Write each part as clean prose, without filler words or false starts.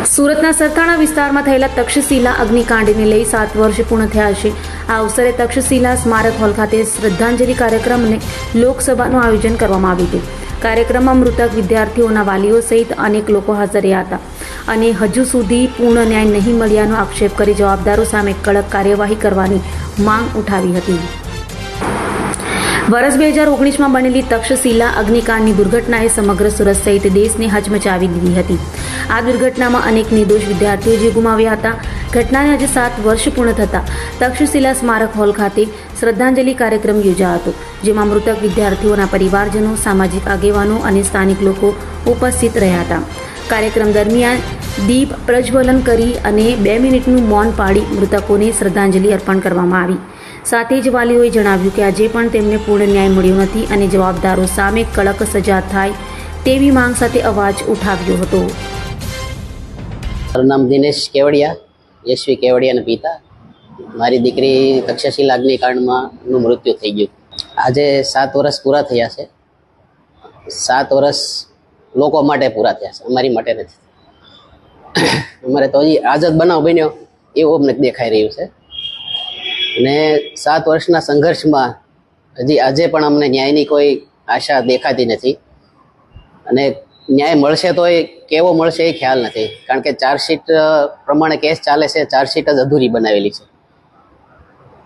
સુરતના સરથાણા વિસ્તારમાં થયેલા તક્ષશિલા અગ્નિકાંડને લઈ 7 વર્ષ પૂર્ણ થયા છે। આ અવસરે તક્ષશિલા સ્મારક હોલ ખાતે શ્રદ્ધાંજલિ કાર્યક્રમને લોકસભાનું આયોજન કરવામાં આવ્યું હતું। કાર્યક્રમમાં મૃતક વિદ્યાર્થીઓના વાલીઓ સહિત અનેક લોકો હાજર રહ્યા હતા અને હજુ સુધી પૂર્ણ ન્યાય નહીં મળ્યાનો આક્ષેપ કરી જવાબદારો સામે કડક કાર્યવાહી કરવાની માંગ ઉઠાવી હતી। વર્ષ 2019માં બનેલી તક્ષશિલા અગ્નિકાંડની દુર્ઘટનાએ સમગ્ર સુરત સહિત દેશને હચમચાવી દીધી હતી। આ દુર્ઘટનામાં અનેક નિર્દોષ વિદ્યાર્થીઓ જીવ ગુમાવ્યા હતા। ઘટનાને આજે 7 વર્ષ પૂર્ણ થતાં તક્ષશિલા સ્મારક હોલ ખાતે શ્રદ્ધાંજલિ કાર્યક્રમ યોજાયો હતો, જેમાં મૃતક વિદ્યાર્થીઓના પરિવારજનો, સામાજિક આગેવાનો અને સ્થાનિક લોકો ઉપસ્થિત રહ્યા હતા। કાર્યક્રમ દરમિયાન દીપ પ્રજ્વલન કરી અને 2 મિનિટનું મૌન પાળી મૃતકોને શ્રદ્ધાંજલિ અર્પણ કરવામાં આવી। સાથે જ વાલીઓએ જણાવ્યું કે આજે પણ તેમને પૂર્ણ ન્યાય મળ્યો નથી અને જવાબદારો સામે કડક સજા થાય તેવી માંગ સાથે અવાજ ઉઠાવ્યો હતો। મારું નામ દિનેશ કેવડિયા, યશવી કેવડિયાના પિતા। મારી દીકરી તક્ષશિલા અગ્નિકાંડમાં નું મૃત્યુ થઈ ગયું। આજે 7 વર્ષ પૂરા થયા છે। 7 વર્ષ લોકો માટે પૂરા થયા છે, અમારી માટે નથી। અમારે તો હજી આઝાદ બનાવ બન્યો એવું અમને દેખાઈ રહ્યું છે અને 7 વર્ષના સંઘર્ષમાં હજી આજે પણ અમને ન્યાયની કોઈ આશા દેખાતી નથી અને ન્યાય મળશે તો એ કેવો મળશે એ ખ્યાલ નથી, કારણ કે ચાર્જશીટ પ્રમાણે કેસ ચાલે છે। ચાર્જશીટ જ અધૂરી બનાવેલી છે।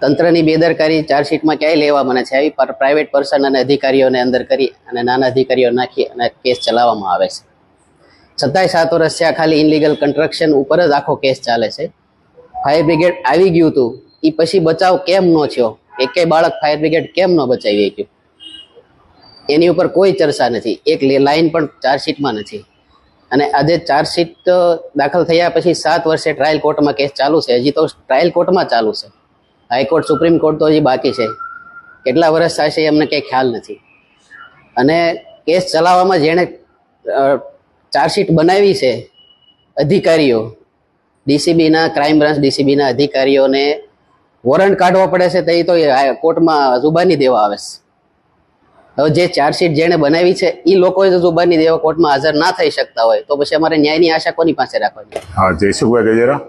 તંત્રની બેદરકારી ચાર્જશીટમાં ક્યાંય લેવા મને છે। આવી પ્રાઇવેટ પર્સન અને અધિકારીઓને અંદર કરી અને નાના અધિકારીઓ નાખી અને કેસ ચલાવવામાં આવે છે। છતાંય 7 વર્ષ થયા ખાલી ઇનલીગલ કન્સ્ટ્રક્શન ઉપર જ આખો કેસ ચાલે છે। ફાયર બ્રિગેડ આવી ગયું હતું એ પછી બચાવ કેમ ન થયો? એકેય બાળક ફાયર બ્રિગેડ કેમ ન બચાવી શક્યું? એની ઉપર કોઈ ચર્ચા નથી, એક લાઈન પણ ચાર્જશીટમાં નથી। અને આજે ચાર્જશીટ દાખલ થયા પછી 7 વર્ષે ટ્રાયલ કોર્ટમાં કેસ ચાલુ છે। હજી તો ટ્રાયલ કોર્ટમાં ચાલુ છે। હાઈકોર્ટ, સુપ્રીમ કોર્ટ તો હજી બાકી છે। કેટલા વર્ષ થશે એમને કંઈ ખ્યાલ નથી। અને કેસ ચલાવવામાં જેણે ચાર્જશીટ બનાવી છે અધિકારીઓ, ડીસીબીના, ક્રાઇમ બ્રાન્ચ ડીસીબીના અધિકારીઓને વોરંટ કાઢવા પડે છે તો કોર્ટમાં જુબાની દેવા આવે છે। હવે જે ચાર્જશીટ જેણે બનાવી છે એ લોકોએ જો જુબાની દેવા કોર્ટમાં હાજર ના થઈ શકતા હોય તો પછી અમારે ન્યાયની આશા કોની પાસે રાખવાની? હા, જયસુખભાઈ ગજેરા,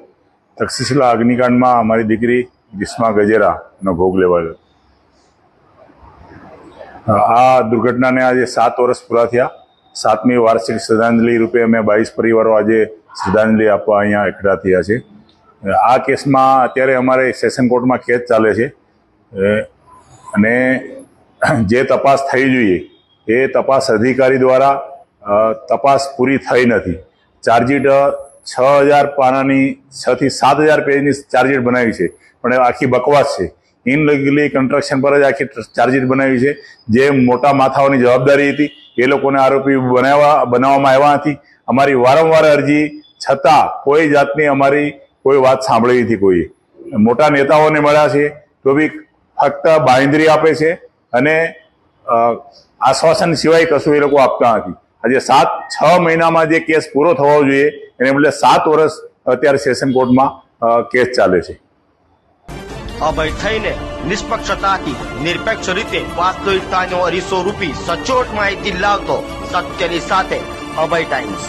તક્ષશિલા અગ્નિકાંડમાં અમારી દીકરી ગ્રીષ્મા ગજેરાનો ભોગ લેવાયો। આ દુર્ઘટનાને આજે 7 વર્ષ પૂરા થયા। 7મી વાર્ષિક શ્રદ્ધાંજલિ રૂપે અમે 22 પરિવારો આજે શ્રદ્ધાંજલિ આપવા અહીંયા એકઠા થયા છે। આ કેસમાં અત્યારે અમારે સેશન કોર્ટમાં કેસ ચાલે છે અને જે તપાસ થઈ જોઈએ એ તપાસ અધિકારી દ્વારા તપાસ પૂરી થઈ નથી। ચાર્જશીટ 6000 પાનાની 6 થી 7000 પેજની ચાર્જશીટ બનાવી છે, પણ આખી બકવાસ છે। ઇનલીગલી કન્સ્ટ્રક્શન પર જ આખી ચાર્જશીટ બનાવી છે। જે મોટા માથાઓની જવાબદારી હતી એ લોકોને આરોપી બનાવવામાં આવ્યા નથી। અમારી વારંવાર અરજી છતાં કોઈ જાતની અમારી કોઈ વાત સાંભળી નથી। કોઈ મોટા નેતાઓને મળ્યા છે તો બી ફક્ત બાંયધરી આપે છે અને આશ્વાસન સિવાય કશું એ લોકો આપતા નથી। આજે 6 મહિનામાં જે કેસ પૂરો થવો જોઈએ એને બદલે 7 વર્ષ અત્યારે સેશન કોર્ટમાં કેસ ચાલે છે। અભય થઈને નિષ્પક્ષતાથી નિરપેક્ષ રીતે વાસ્તવિકતાનો અરીસો રૂપી સચોટ માહિતી લાવતો સત્યની સાથે અભય ટાઈમ્સ।